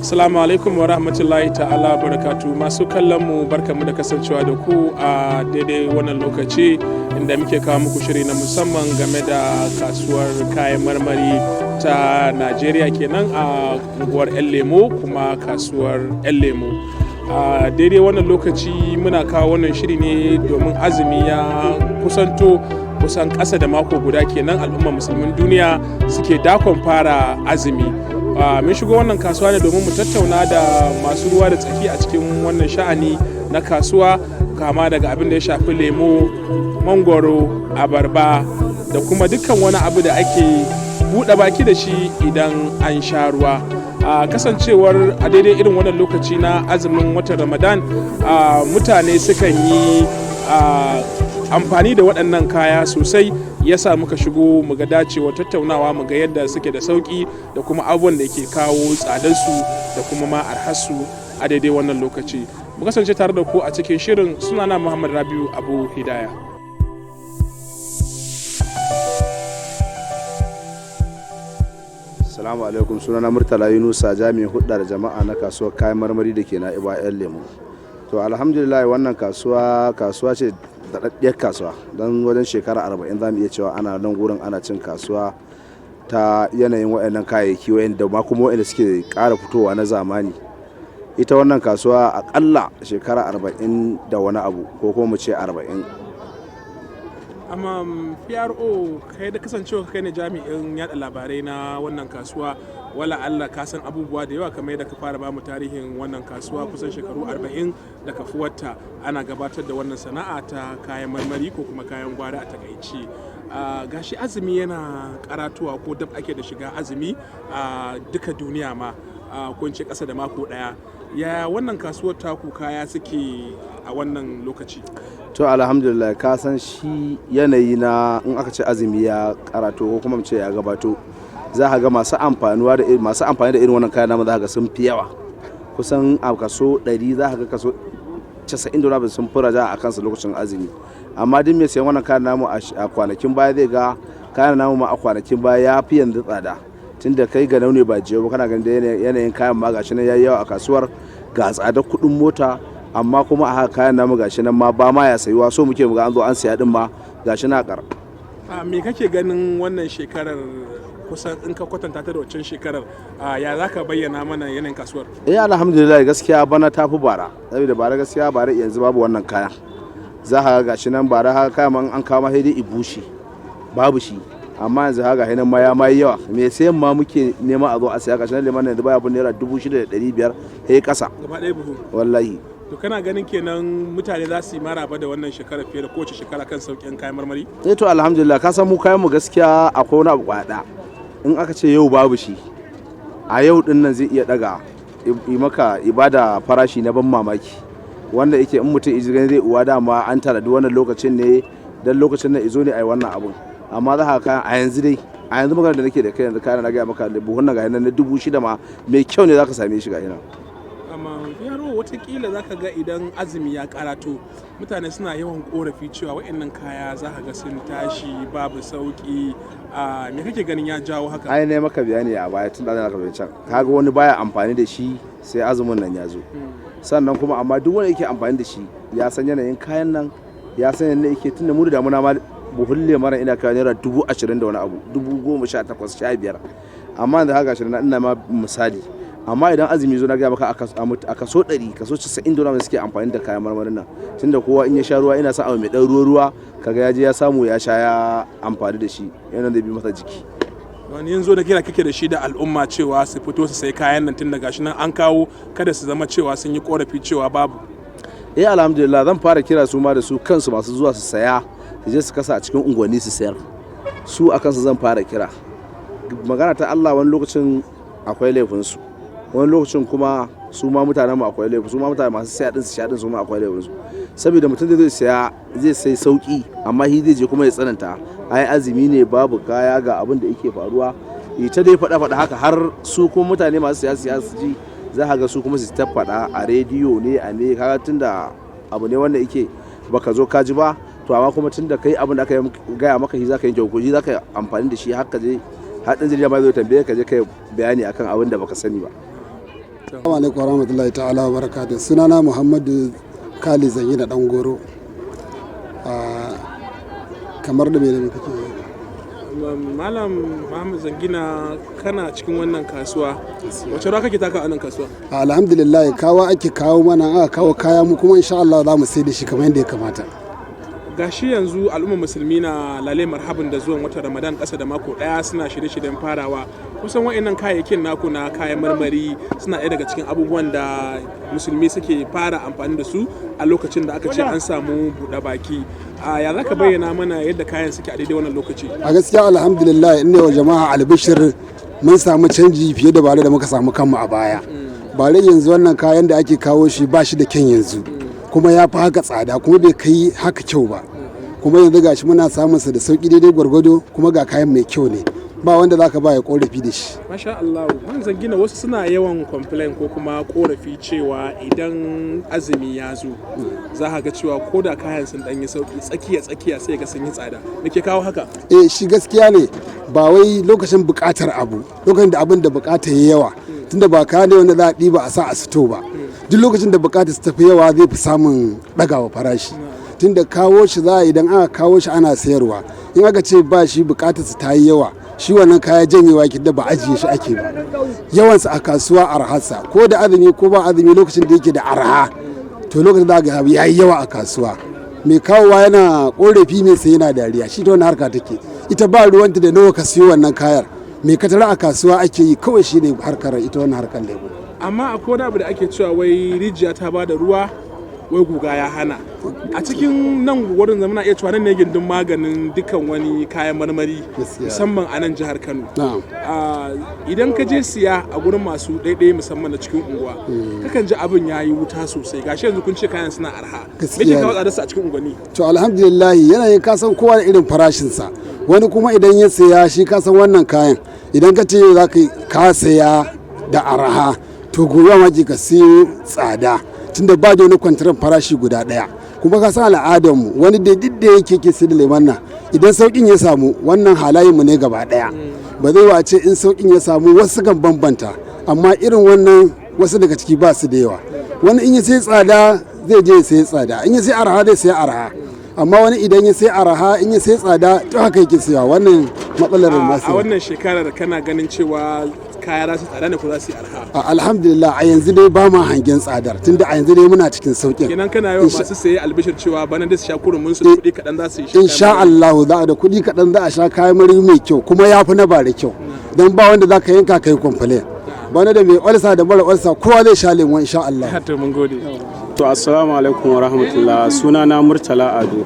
Assalamu alaikum wa rahmatullahi ta'ala barakatu masu kallon mu barkamu da kasancewa da ku a daidai wannan lokaci inda muke kawo muku shiri na musamman game da kasuwar kayan marmari ta Najeriya kenan a unguwar 'yan lemo kuma kasuwar 'yan lemo. A daidai wannan lokaci muna kawo wannan shiri ne domin azumi ya kusanto kusan ƙasa da mako guda kenan al'ummar musulmin duniya suke dakon fara azumi. Mun shigo wannan kasuwa ne domin mu tattauna da masu ruwa da tsaki a cikin wannan sha'ani na kasuwa, kama daga abin da ya shafi lemo, mangwaro, abarba da kuma dukkan wani abu da ake buɗe baki da shi idan an sha ruwa. Kasancewar a daidai irin wannan lokaci na azumin watan Ramadan, mutane sukan yi amfani da waɗannan kaya sosai, yasa muka shigo muga dacewa tattaunawa muga yadda suke da sauki da kuma abubuwan da ke kawo tsadarsu da kuma ma arhasu a daidai wannan lokaci. Mu kasance tare da ku a cikin shirin. Sunana Muhammad Rabiu Abu Hidaya. Assalamu alaikum, sunana Murtala Yunusa, jami'in hudda da jama'a na kasuwar kayan marmari da ke Na'iba 'yan lemo. To alhamdulillah wannan kasuwa ce daɗaɗɗiyar kasuwa, don wajen shekara 40 za mu iya cewa ana nan gurin ana cin kasuwa ta yanayin waɗannan kayayyaki wa'anda ma kuma waɗanda suke ƙara fitowa na zamani. Ita wannan kasuwa aƙalla shekara 40 da wani abu ko kuma mu ce 40. Amma PRO kai da kasancewa kai ne jami'in yada labarai na wannan kasuwa, wala Allah ka san abubuwa da yawa kamar yadda ka fara bamu tarihin wannan kasuwa kusan shekaru 40 da kafuwarta ana gabatar da wannan sana'a ta kayan marmari ko kuma kayan gwari a takaici. Gashi azumi yana karatuwa ko dab ake da shiga azumi a duka duniya ma, ko in ce ƙasa da mako ɗaya. Ya wannan kasuwar taku kaya suke a wannan lokaci? To alhamdulillah, ka san shi yanayi na in aka ce azumi ya karato ko kuma mu ce ya gabato, za ka ga masu amfani da irin wannan kayan namu za ka ga sun fi yawa. Kusan a kaso 100 za ka ga kaso 90 sun fi raja a kansa lokacin azumi. Amma duk mai sayan wannan kayan namu a kwanakin baya zai ga kayan namu ma a kwanakin baya ya fi yanzu tsada, tunda kai ga naune ba jiyo ba, kana ganin da yanayin kayan ma gashi nan yayi yawa a kasuwar, ga tsadar kuɗin mota, amma kuma a haka kayan namu gashi nan ma ba ma ya sayuwa, so muke muga an zo an siya din ma gashi na kar. Me kake ganin wannan shekarar, kusan in ka kwatanta ta da wancan shekarar, ya za ka bayyana mana yanayin kasuwar? Alhamdulillah gaskiya bana tafi bara, saboda bara gaskiya bara yanzu babu wannan kaya. Za ka ga gashi nan bara haka kayan an kawo ma sai dai ibushi babu shi, amma yanzu haka hinan ma ya mai yawa. Me sayan ma muke nema a zo a saya, gashi nan liman yanzu baya bin naira 6,500 sai kasa gaba ɗaya buhu. Wallahi. To kana ganin kenan mutane za su yi maraba da wannan shekara fiye da kowace shekara kan sauƙin kayan marmari? To alhamdulillah, ka san mu kayan mu gaskiya akwai wani abu kwada, in aka ce yau babu shi, a yau din nan zai iya daga maka ibada farashi na ban mamaki, wanda yake in mutum iji gani zai uwa dama an tara duk wannan lokacin ne, dan lokacin nan izo ne ai wannan abun. Amma za ka kayan a yanzu magana da nake da kai yanzu kayan na gaya maka buhun na ga nan na 6,000 ma mai kyau ne za ka same shi ga ina. Amma yaro watakila za ka ga idan azumi ya karato mutane suna yawan korafi cewa waɗannan kaya za ka ga sun tashi babu sauki. Me kake ganin ya jawo haka? Ai ne maka bayani a baya tun da na kabe can, kaga wani baya amfani da shi sai azumin nan ya zo. Sannan kuma amma duk wanda yake amfani da shi ya san yanayin kayan nan, ya san yanayin yake, tunda mu da damuna ma buhun lemara ina kawo naira 20,000 da wani abu, 18,000, 15,000. Amma da haka shirin ina ma misali. Amma idan azumi zo na gaya maka a kaso 100, kaso 90 da suke amfani da kayan marmarin nan, tunda kowa in ya sha ruwa ina sa abu mai dan ruwa kaga ya je ya samu ya sha ya amfani da shi, yana da bi masa jiki. Wani yanzu da kira kake da shi da al'umma cewa su fito su sai kayan nan tun da gashi nan an kawo, kada su zama cewa sun yi korafi cewa babu? Alhamdulillah, zan fara kira su ma da su kansu masu zuwa su saya, su je su kasa a cikin unguwanni su sayar, su a kansu zan fara kira. Magana ta Allah, wani lokacin akwai laifinsu, wani lokacin kuma su ma mutanen mu akwai laifin, su ma mutane masu saya din su sha din su ma akwai laifin su, saboda mutum da zai saya zai sai sauki amma shi zai je kuma ya tsananta, ai azumi ne babu kaya ga abin da yake faruwa, ita dai faɗa haka har su kuma mutane masu saya su ji, za ka ga su kuma su ta faɗa a rediyo ne a ne, kaga tunda abu ne wanda yake baka zo ka ji ba, to amma kuma tunda kai abin da aka gaya maka shi zaka yanke hukunci, zaka amfani da shi haka je haɗin jarida ma zai tambaye ka je kai bayani akan abin da baka sani ba. Assalamu alaikum warahmatullahi ta'ala wa barakatuh. Sunana Muhammadu Kali Zanyi da dan goro. Kamar da me kake Malam Muhammad Zangina, kana cikin wannan kasuwa, wace rawa kake taka a nan kasuwa? Alhamdulillah, kawa ake kawo mana, aka kawo kaya mu kuma insha Allah za mu sai da shi kamar yadda ya kamata. Gashi yanzu al'ummar musulmi na lale marhabin da zuwan watan Ramadan ƙasa da mako ɗaya suna shirye-shiryen farawa. Kusan wa'annan kayayyakin naku na kayan marmari suna ɗaya daga cikin abubuwan da musulmi suke fara amfani da su a lokacin da aka ce an samu buɗe baki. Ya za ka bayyana mana yadda kayan suke a daidai wannan lokaci? A gaskiya alhamdulillah, in ne wa jama'a albishir mun samu canji fiye da bare da muka samu kanmu a baya. Bare yanzu wannan kayan da ake kawo shi ba shi da kyan yanzu, kuma ya fi haka tsada, kuma bai kai haka kyau ba. Kuma yanzu gashi muna samun sa da sauki daidai gwargwado, kuma ga kayan mai kyau ne, ba wanda zaka ba ya korafi da shi. Masha Allah, man Zangina, wasu suna yawan complain ko kuma korafi cewa idan azumi ya zo za ka ga cewa ko da kayan sun dan yi sauki tsakiya sai ga sun yi tsada. Me ke kawo haka? Shi gaskiya ne, ba wai lokacin bukatar abu, lokacin da abin da bukata yayi yawa, tunda ba kaya ne wanda za a ɗiba a sa a sito ba. Duk lokacin da bukatar su tafi yawa zai fi samun ɗagawa farashi. Tunda kawo shi za a idan aka kawo shi ana sayarwa, in aka ce ba shi bukatar su ta yi yawa, shi wannan kaya janyewa ki da ba ajiye shi ake ba. Yawansa a kasuwa arhasa, ko da azumi ko ba azumi, lokacin da yake da arha to lokacin da ga ya yi yawa a kasuwa. Mai kawowa yana korafi, mai sai yana dariya, shi ta wani harka take. Ita ba ruwanta da nawa ka siyo wannan kayar, mai katara a kasuwa ake yi kawai, shi ne harkar ita wannan harkar lebo. Amma akwai wani abu da ake cewa wai rijiya ta ba da ruwa, wai guga ya hana. A cikin nan wurin zamana iya cewa nan ne gindin maganin dukkan wani kayan marmari, musamman a nan jihar Kano. Idan ka je siya a gurin masu ɗaiɗaya musamman na cikin unguwa, kakan ji abin ya yi wuta sosai. Gashi yanzu kun ce kayan suna arha, me ke kawo tsadarsa a cikin unguwanni? To alhamdulillah, yanayin kasan kowa da irin farashinsa. Wani kuma idan ya saya shi kasan wannan kayan, idan ka ce za ka saya da arha, to gobe ma ka siyo tsada, tunda ba da wani kwantaran farashi guda daya. Kuma ka san al'adarmu, wani da duk da yake ke sai da leman nan, idan saukin ya samu, wannan halayen mu ne gaba daya. Ba zai wace in saukin ya samu wasu kan bambanta, amma irin wannan wasu daga ciki ba su da yawa. Wani in ya sai tsada zai je ya sai tsada, in ya sai arha zai sai arha. Amma wani idan ya sai araha, in ya sai tsada, to haka yake siya. Wannan matsalar masu. A wannan shekarar kana ganin cewa kaya za su tsada ne ko za su yi arha? Alhamdulillah, a yanzu dai ba ma hangen tsadar, tunda a yanzu dai muna cikin sauƙin. Kenan kana yawan masu saye albishir cewa bana da su sha kurumin su kuɗi kaɗan za su yi. Insha Allah, za a da kuɗi kaɗan za a sha kayan marmari mai kyau, kuma ya fi na bare kyau. Don ba wanda za ka yanka kai complain. Bana da mai olsa da mara olsa kowa zai sha lemu insha Allah. To mun gode. To assalamu alaikum wa rahmatullah, sunana Murtala Ado,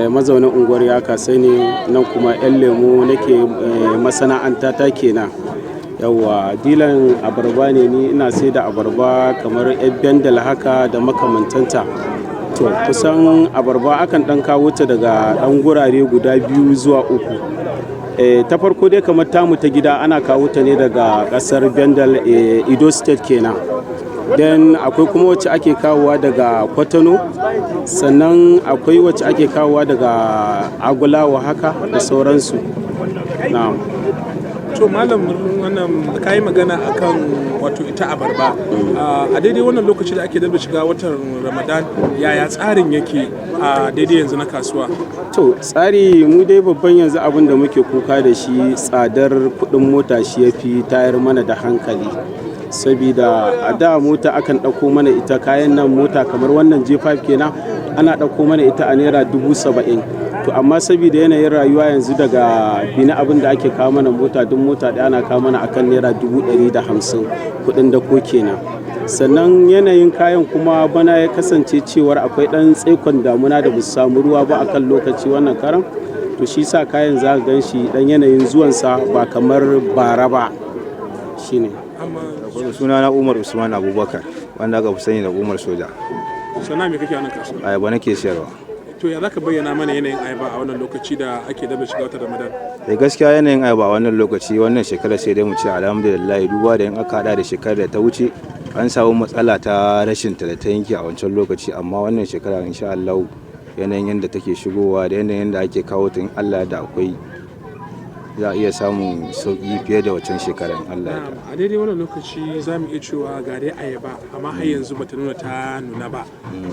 mazaunin unguwar Yaka sai ne nan kuma yan lemu nake masana'anta ta kenan. Yawwa, dilan abarba ne ni, ina sai da abarba kamar yan bendal haka da makamantanta. To kusan abarba akan dan kawo ta daga dan gurare guda 2 zuwa 3. Ta farko dai kamar tamu ta gida ana kawo ta ne daga kasar bendal, Edo State kenan. Dan akwai kuma wacce ake kawowa daga Kwatano, sannan akwai wacce ake kawowa daga Agulawa haka da sauransu. Na'am. To malam, wannan ka yi magana akan wato ita abarba. A daidai wannan lokaci da ake da shiga watan Ramadan, yaya tsarin yake a daidai yanzu na kasuwa? To tsari mu dai babban yanzu abin da muke kuka da shi, tsadar kuɗin mota shi ya fi tayar mana da hankali. Sabida a da mota akan ɗauko mana ita, kayan nan mota kamar wannan J5 kenan ana ɗauko mana ita a naira 70,000. To amma saboda yanayin rayuwa yanzu daga bina abin da ake kawo mana mota, duk mota ɗaya ana kawo mana akan naira 150 kuɗin da ko kenan. Sannan yanayin kayan kuma bana ya kasance cewar akwai ɗan tsaikon damuna da ba su samu ruwa ba akan lokaci wannan karan, to shi sa kayan za ka gan shi ɗan yanayin zuwansa ba kamar bara ba shine. Suna na Umar Usman Abubakar, wanda aka fi sani da Umar Soja. Sana me kake a nan kasuwa? Ayaba nake siyarwa. To ya zaka bayyana mana yanayin ayaba a wannan lokaci da ake daba shiga wata Ramadan? Gaskiya yanayin ayaba a wannan lokaci, wannan shekara sai dai mu ce alhamdulillah, duba da in aka hada da shekarar da ta wuce an samu matsala ta rashin ta da ta yanke a wancan lokaci, amma wannan shekara insha Allah yanayin yadda take shigowa da yanayin da ake kawo ta, in Allah da akwai za a iya samun sauki fiye da wancan shekarar Allah ya a daidai wannan lokaci za mu iya cewa ga dai ayaba amma har yanzu bata nuna ta nuna ba.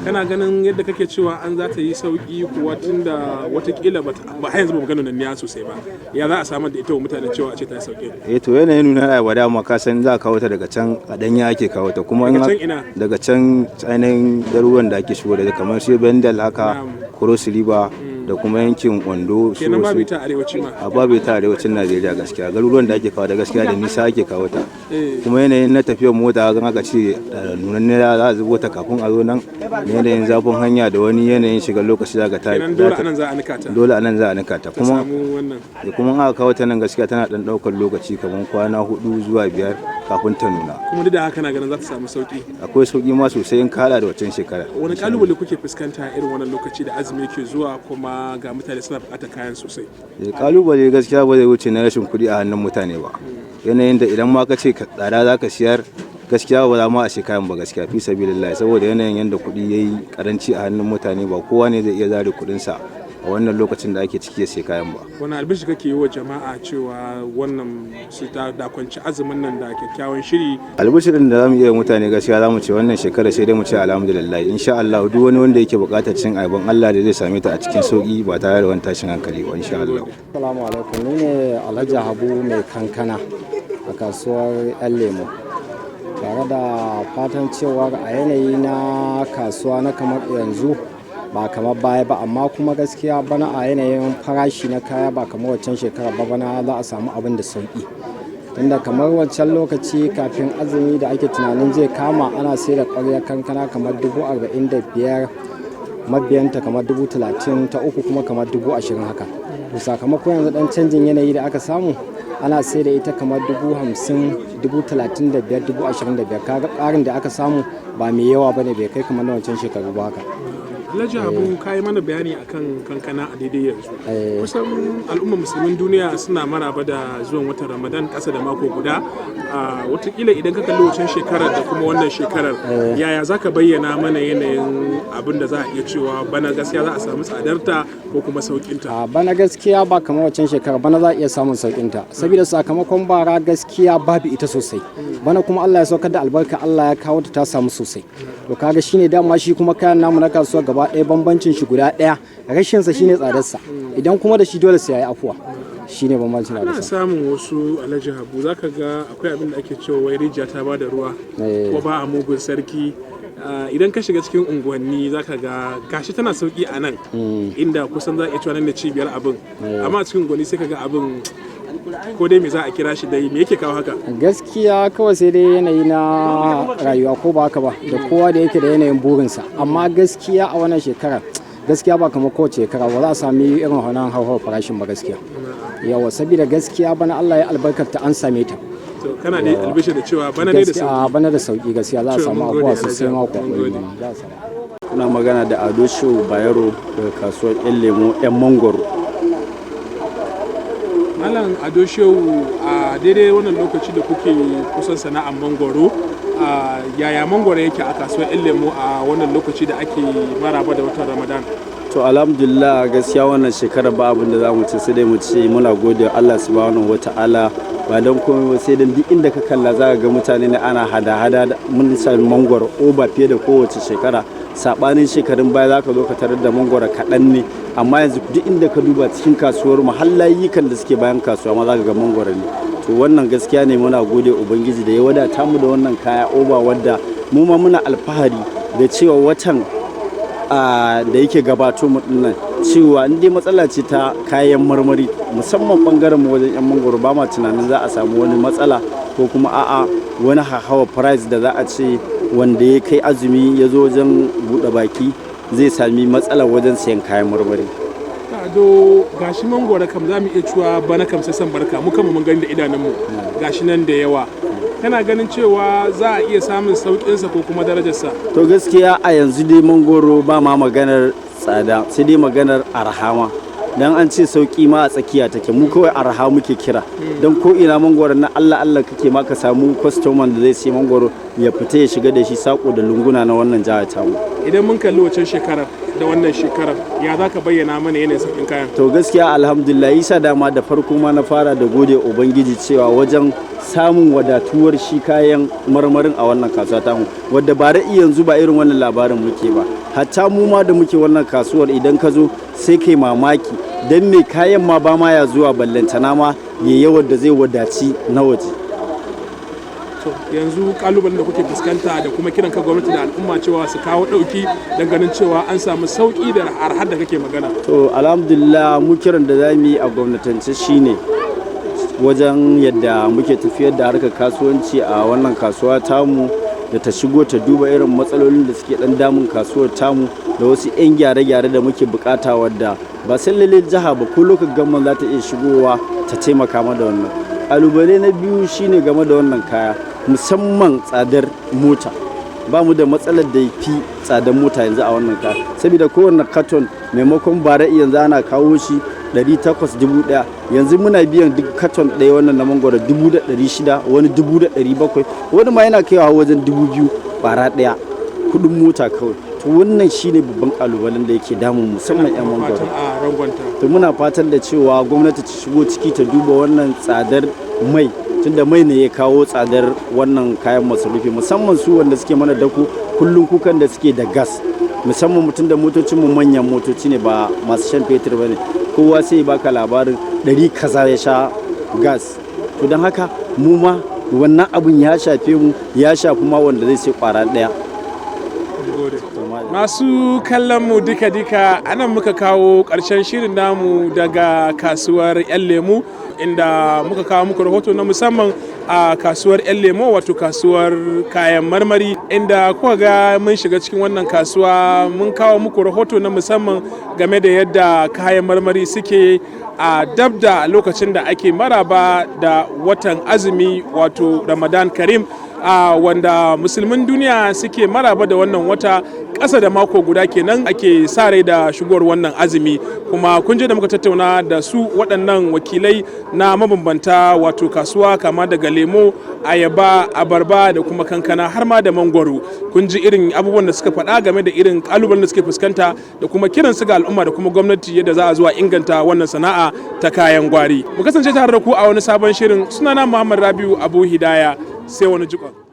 Kana ganin yadda kake cewa an za ta yi sauki kuwa tunda watakila ba har yanzu ba magana nan ya sosai ba, ya za a samar da ita wa mutane cewa a ce ta yi sauki? to yanayin nuna ayaba dama ka san za a kawo ta daga can a danya ake kawo ta kuma daga can ainihin garuruwan da ake shigo da kamar su Bendel haka Cross River da kuma yankin Ondo su kenan babu ita arewaci ma a babu ita arewacin Najeriya gaskiya garuruwan da ake kawo da gaskiya da nisa ake kawo ta kuma yanayin na tafiyar mota ga aka ce nunan ne za a zubo ta kafin a zo nan yanayin zafin hanya da wani yanayin shiga lokaci za ka ta dole anan za a nika ta kuma aka kawo ta nan gaskiya tana dan daukar lokaci kamar kwana 4 zuwa 5 kafin ta nuna kuma duk da haka na ganin za ta samu sauki. Akwai sauki ma sosai in kala da wancan shekara. Wani kalubale kuke fuskanta irin wannan lokaci da azumi ke zuwa kuma ga mutane suna buƙatar kayan sosai? Kalubale gaskiya ba zai wuce na rashin kuɗi a hannun mutane ba, yanayin da idan ma ka ce ka tsada za ka siyar gaskiya ba za ma a kayan ba gaskiya fi sabilillah, saboda yanayin yadda kuɗi ya yi karanci a hannun mutane ba kowa ne zai iya zare kuɗinsa a wannan lokacin da ake ciki ya sai kayan ba. Wani albishi kake yi wa jama'a cewa wannan su da kwanci azumin nan da kyakkyawan shiri? Albishirin da zamu iya mutane gaskiya zamu ce wannan shekara sai dai mu ce alhamdulillah, insha Allah duk wani wanda yake buƙatar cin ayaban Allah da zai same ta a cikin sauki ba tare da wani tashin hankali ba insha Allah. Assalamu alaikum, ni ne Alhaji Habu mai kankana a kasuwar Yan Lemo, tare da fatan cewa a yanayi na kasuwa na kamar yanzu ba kamar baya ba, amma kuma gaskiya bana a yanayin farashi na kaya ba kamar wancan shekara ba, bana za a samu abin da sauki, tunda kamar wancan lokaci kafin azumi da ake tunanin zai kama ana sai da ƙwaryar kankana kamar 45,000, mabiyanta kamar 30,000, ta uku kuma kamar 20,000 haka. To sakamakon yanzu dan canjin yanayi da aka samu ana sai da ita kamar 50,000, 35,000, 25,000. Kaga ƙarin da aka samu ba mai yawa bane, bai kai kamar na wancan shekaru ba haka. Alhaji Habu, ka yi mana bayani akan kankana a daidai yanzu. Kusan al'ummar musulmin duniya suna maraba da zuwan watan Ramadan ƙasa da mako guda. Watakila idan ka kalli wancan shekarar da kuma wannan shekarar, yaya za ka bayyana mana yanayin abin da za a iya cewa bana gaskiya za a samu tsadarta ko kuma sauƙinta? Bana gaskiya ba kamar wancan shekarar, bana za a iya samun sauƙinta, saboda sakamakon bara gaskiya babu ita sosai. Bana kuma Allah ya saukar da albarka, Allah ya kawo ta samu sosai. To kaga shine dama shi kuma kayan namu na kasuwa gaba ɗaya bambancin shi guda ɗaya, rashin sa shine tsadarsa, idan kuma da shi dole sai yayi afuwa, shine bambancin da ana samun wasu. Alhaji Habu, zaka ga akwai abin da ake cewa wai rijiya ta bada ruwa ko ba a mugun sarki. Idan ka shiga cikin unguwanni zaka ga gashi tana sauki a nan inda kusan za a iya cewa nan da cibiyar abin, amma a cikin unguwanni sai ka ga abin ko dai me za a kira shi dai, me yake kawo haka? Gaskiya kawai sai dai yanayi na rayuwa ko ba haka ba, da kowa da yake da yanayin burinsa, amma gaskiya a wannan shekarar gaskiya ba kamar kowace shekara ba za a sami irin wannan hauhawar farashin ba gaskiya. Yawa, saboda gaskiya bana Allah ya albarkata an same ta. To kana da albishir da cewa bana ne da sauki? Bana da sauki gaskiya, za a samu abubuwa sosai mako. Kuna magana da Ado Shehu Bayero daga kasuwar Yan Lemo 'yan Mangoro. Malam Ado Shehu, a daidai wannan lokaci da kuke kusan sana'ar mangoro, yaya mangoro yake a kasuwar Yan Lemo a wannan lokaci da ake maraba da watan Ramadan? To alhamdulillah, gaskiya wannan shekara ba abin da za mu ce sai dai mu ce muna gode wa Allah subhanahu wata'ala, ba don komai sai dan duk inda ka kalla za ka ga mutane ne ana hada-hada mun san mangoro oba fiye da kowace shekara. Sabanin shekarun baya za ka zo ka tarar da mangoro kaɗan ne, amma yanzu duk inda ka duba cikin kasuwar mu har layukan da suke bayan kasuwa ma za ka ga mangoro ne. To wannan gaskiya ne muna gode ubangiji da ya wadata mu da wannan kaya oba, wadda mu ma muna alfahari da cewa watan da yake gabato mu dinnan cewa in dai matsala ce ta kayan marmari, musamman bangaren mu wajen yan mangoro, ba ma tunanin za a samu wani matsala ko kuma a'a wani hawa price da za a ce wanda ya kai azumi ya zo wajen buɗe baki zai sami matsala wajen sayan kayan marmari. Ado, gashi mangoro kam za mu iya cewa bana kam sai san barka, mu kama mun gani da idanunmu gashi nan da yawa. Kana ganin cewa za a iya samun sauƙinsa ko kuma darajarsa? To gaskiya a yanzu dai mangoro ba ma maganar tsada, sai dai maganar arhama. Dan an ce sauki ma a tsakiya take, mu kawai arha muke kira. Dan ko ina mangoro na Allah kake ma ka samu customer da zai sai mangoro ya fita ya shiga da shi sako da lunguna na wannan jihar tamu. Idan mun kalli wancan shekarar da wannan shekarar ya za ka bayyana mana yanayin sauƙin kayan? To gaskiya alhamdulillah isa dama da farko ma na fara da gode ubangiji cewa wajen samun wadatuwar shi kayan marmarin a wannan kasuwa tamu wadda ba da yanzu ba irin wannan labarin muke ba, hatta mu ma da muke wannan kasuwar idan ka zo sai kai mamaki don me kayan ma ba ma ya zuwa ballantana ma ya yawan da zai wadaci na waje. Yanzu kalubalen da kuke fuskanta da kuma kiran ka gwamnati da al'umma cewa su kawo dauki don ganin cewa an samu sauki da arhar da kake magana. To alhamdulillah mu kiran da za mu yi a gwamnatance shine wajen yadda muke tafiyar da harkar kasuwanci a wannan kasuwa tamu da ta shigo ta duba irin matsalolin da suke dan damun kasuwar tamu da wasu 'yan gyare-gyare da muke bukata wadda ba sai lalle jiha ba ko lokacin gamman za ta iya shigowa ta taimaka mana da wannan. Kalubale na biyu shine game da wannan kaya musamman tsadar mota, ba mu da matsalar da fi tsadar mota yanzu a wannan kaya saboda kowane katon maimakon bara yanzu ana kawo shi 800,000 yanzu muna biyan duk katon ɗaya wannan na mangwaro 600,000 wani 700,000 wani ma yana kaiwa wajen 2,000 bara ɗaya kudin mota kawai. To wannan shine babban kalubalen da yake damun musamman 'yan mangwaro. To muna fatan da cewa gwamnati ta shigo ciki ta duba wannan tsadar mai tunda mai ne ya kawo tsadar wannan kayan masarufi musamman su wanda suke mana dako kullum kukan da suke da gas musamman mutum da motocin mu manyan motoci ne ba masu shan fetur ba ne kowa sai baka labarin 100 kaza ya sha gas. To don haka mu ma wannan abun ya shafe mu ya shafi ma wanda zai sai kwara daya. Masu kallon mu duka-duka anan muka kawo ƙarshen shirin namu daga kasuwar 'yan lemu inda muka kawo muku rahoto na musamman a kasuwar 'yan lemo wato kasuwar kayan marmari inda kuka ga mun shiga cikin wannan kasuwa mun kawo muku rahoto na musamman game da yadda kayan marmari suke a dab da lokacin da ake maraba da watan azumi wato Ramadan Karim wanda musulmin duniya suke maraba da wannan wata ƙasa da mako guda kenan ake sa rai da shigowar wannan azumi kuma kun je da muka tattauna da su waɗannan wakilai na mabambanta wato kasuwa kama daga lemo ayaba abarba da kuma kankana har ma da mangwaro kun ji irin abubuwan da suka faɗa game da irin kalubalen da suke fuskanta da kuma kiran su ga al'umma da kuma gwamnati yadda za a zuwa inganta wannan sana'a ta kayan gwari mu kasance tare da ku a wani sabon shirin sunana Muhammad Rabiu Abu Hidaya sai wani jikon.